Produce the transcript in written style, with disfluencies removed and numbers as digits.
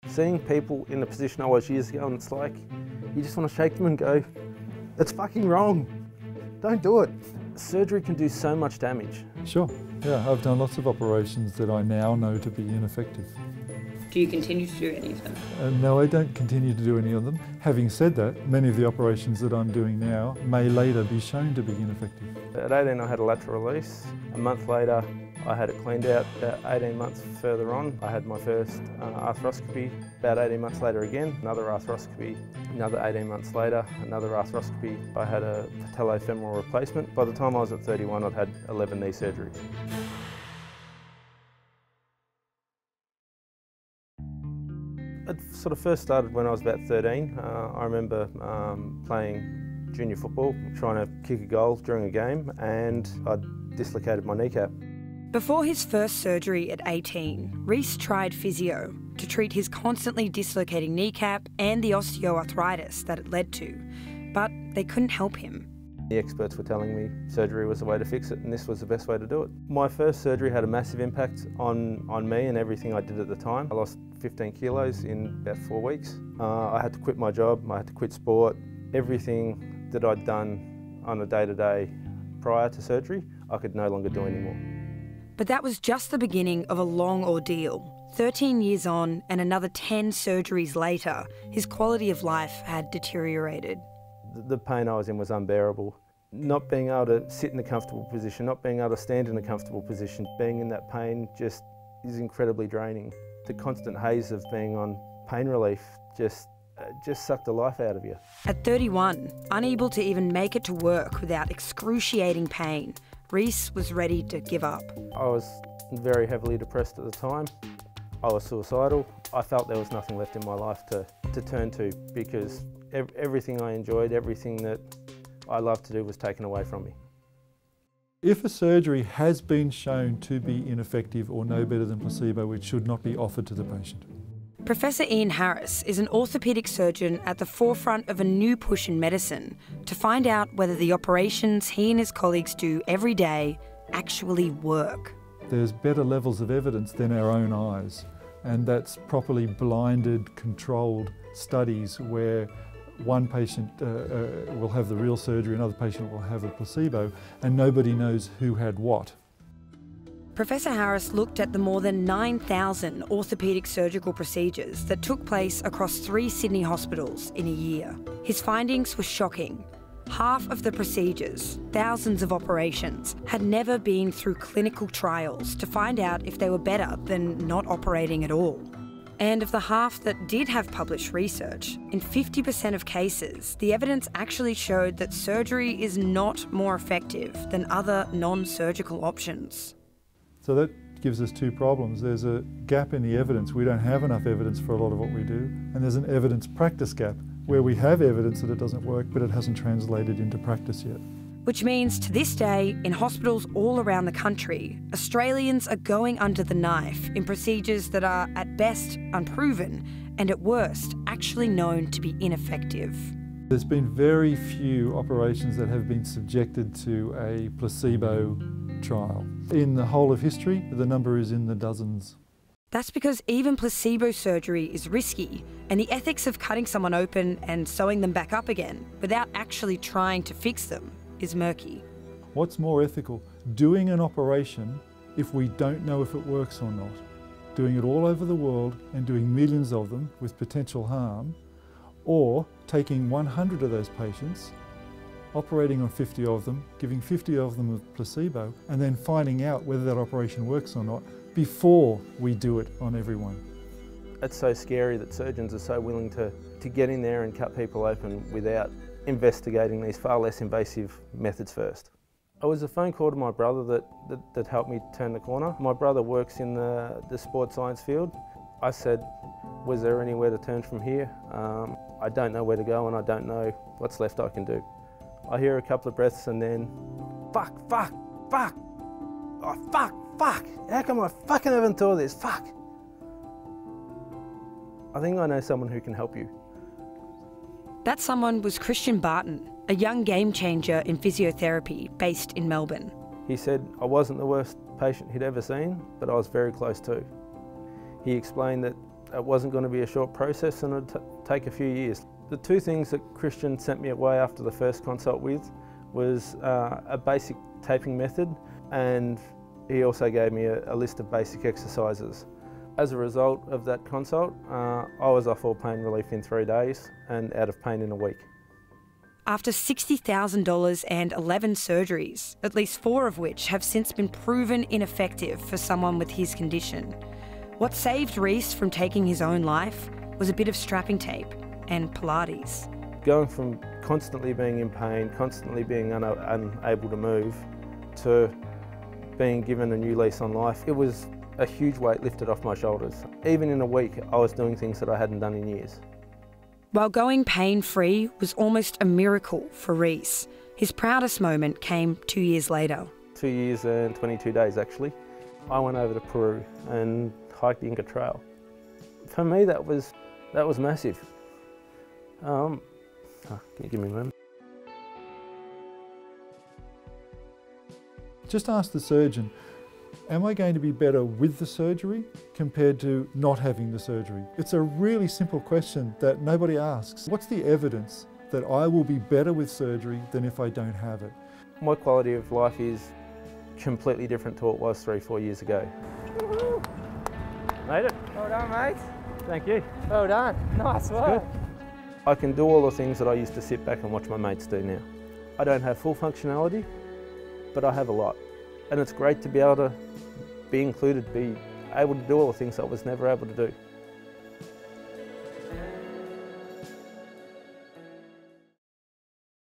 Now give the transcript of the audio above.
Seeing people in the position I was years ago, and it's like, you just want to shake them and go, it's fucking wrong. Don't do it. Surgery can do so much damage. Sure, yeah, I've done lots of operations that I now know to be ineffective. Do you continue to do any of them? No, I don't continue to do any of them. Having said that, many of the operations that I'm doing now may later be shown to be ineffective. At 18 I had a lateral release. A month later I had it cleaned out. About 18 months further on I had my first arthroscopy. About 18 months later again, another arthroscopy. Another 18 months later, another arthroscopy. I had a patellofemoral replacement. By the time I was at 31 I'd had 11 knee surgeries. It sort of first started when I was about 13. I remember playing junior football, trying to kick a goal during a game, and I dislocated my kneecap. Before his first surgery at 18, Reece tried physio to treat his constantly dislocating kneecap and the osteoarthritis that it led to, but they couldn't help him. The experts were telling me surgery was the way to fix it and this was the best way to do it. My first surgery had a massive impact on me and everything I did at the time. I lost 15 kilos in about 4 weeks. I had to quit my job, I had to quit sport. Everything that I'd done on a day-to-day prior to surgery, I could no longer do anymore. But that was just the beginning of a long ordeal. 13 years on and another 10 surgeries later, his quality of life had deteriorated. The pain I was in was unbearable. Not being able to sit in a comfortable position, not being able to stand in a comfortable position, being in that pain just is incredibly draining. The constant haze of being on pain relief just sucked the life out of you. At 31, unable to even make it to work without excruciating pain, Reece was ready to give up. I was very heavily depressed at the time. I was suicidal. I felt there was nothing left in my life to turn to because everything I enjoyed, everything that I loved to do was taken away from me. If a surgery has been shown to be ineffective or no better than placebo, it should not be offered to the patient. Professor Ian Harris is an orthopaedic surgeon at the forefront of a new push in medicine to find out whether the operations he and his colleagues do every day actually work. There's better levels of evidence than our own eyes, and that's properly blinded, controlled studies where one patient will have the real surgery, another patient will have a placebo, and nobody knows who had what. Professor Harris looked at the more than 9,000 orthopaedic surgical procedures that took place across 3 Sydney hospitals in a year. His findings were shocking. Half of the procedures, thousands of operations, had never been through clinical trials to find out if they were better than not operating at all. And of the half that did have published research, in 50% of cases, the evidence actually showed that surgery is not more effective than other non-surgical options. So that gives us 2 problems. There's a gap in the evidence. We don't have enough evidence for a lot of what we do. And there's an evidence practice gap where we have evidence that it doesn't work, but it hasn't translated into practice yet. Which means to this day, in hospitals all around the country, Australians are going under the knife in procedures that are at best unproven and at worst actually known to be ineffective. There's been very few operations that have been subjected to a placebo trial. In the whole of history, the number is in the dozens. That's because even placebo surgery is risky, and the ethics of cutting someone open and sewing them back up again without actually trying to fix them is murky. What's more ethical? Doing an operation if we don't know if it works or not. Doing it all over the world and doing millions of them with potential harm, or taking 100 of those patients, operating on 50 of them, giving 50 of them a placebo, and then finding out whether that operation works or not before we do it on everyone. It's so scary that surgeons are so willing to get in there and cut people open without investigating these far less invasive methods first. It was a phone call to my brother that helped me turn the corner. My brother works in the sports science field. I said, was there anywhere to turn from here? I don't know where to go and I don't know what's left I can do. I hear a couple of breaths and then, fuck, oh fuck, how come I fucking haven't thought of this, fuck. I think I know someone who can help you. That someone was Christian Barton, a young game changer in physiotherapy based in Melbourne. He said I wasn't the worst patient he'd ever seen, but I was very close too. He explained that it wasn't going to be a short process and it would take a few years. The two things that Christian sent me away after the first consult with was a basic taping method, and he also gave me a list of basic exercises. As a result of that consult, I was off all pain relief in 3 days and out of pain in a week. After $60,000 and 11 surgeries, at least 4 of which have since been proven ineffective for someone with his condition, what saved Rhys from taking his own life was a bit of strapping tape and Pilates. Going from constantly being in pain, constantly being unable to move, to being given a new lease on life, it was a huge weight lifted off my shoulders. Even in a week, I was doing things that I hadn't done in years. While going pain-free was almost a miracle for Rhys, his proudest moment came 2 years later. 2 years and 22 days actually. I went over to Peru and hiked the Inca Trail. For me that was massive. Can you give me a moment? Just ask the surgeon, am I going to be better with the surgery compared to not having the surgery? It's a really simple question that nobody asks. What's the evidence that I will be better with surgery than if I don't have it? My quality of life is completely different to what it was 3-4 years ago. Woo-hoo. Made it. Well done, mate. Thank you. Well done. Nice work. I can do all the things that I used to sit back and watch my mates do now. I don't have full functionality, but I have a lot. And it's great to be able to be included, be able to do all the things I was never able to do.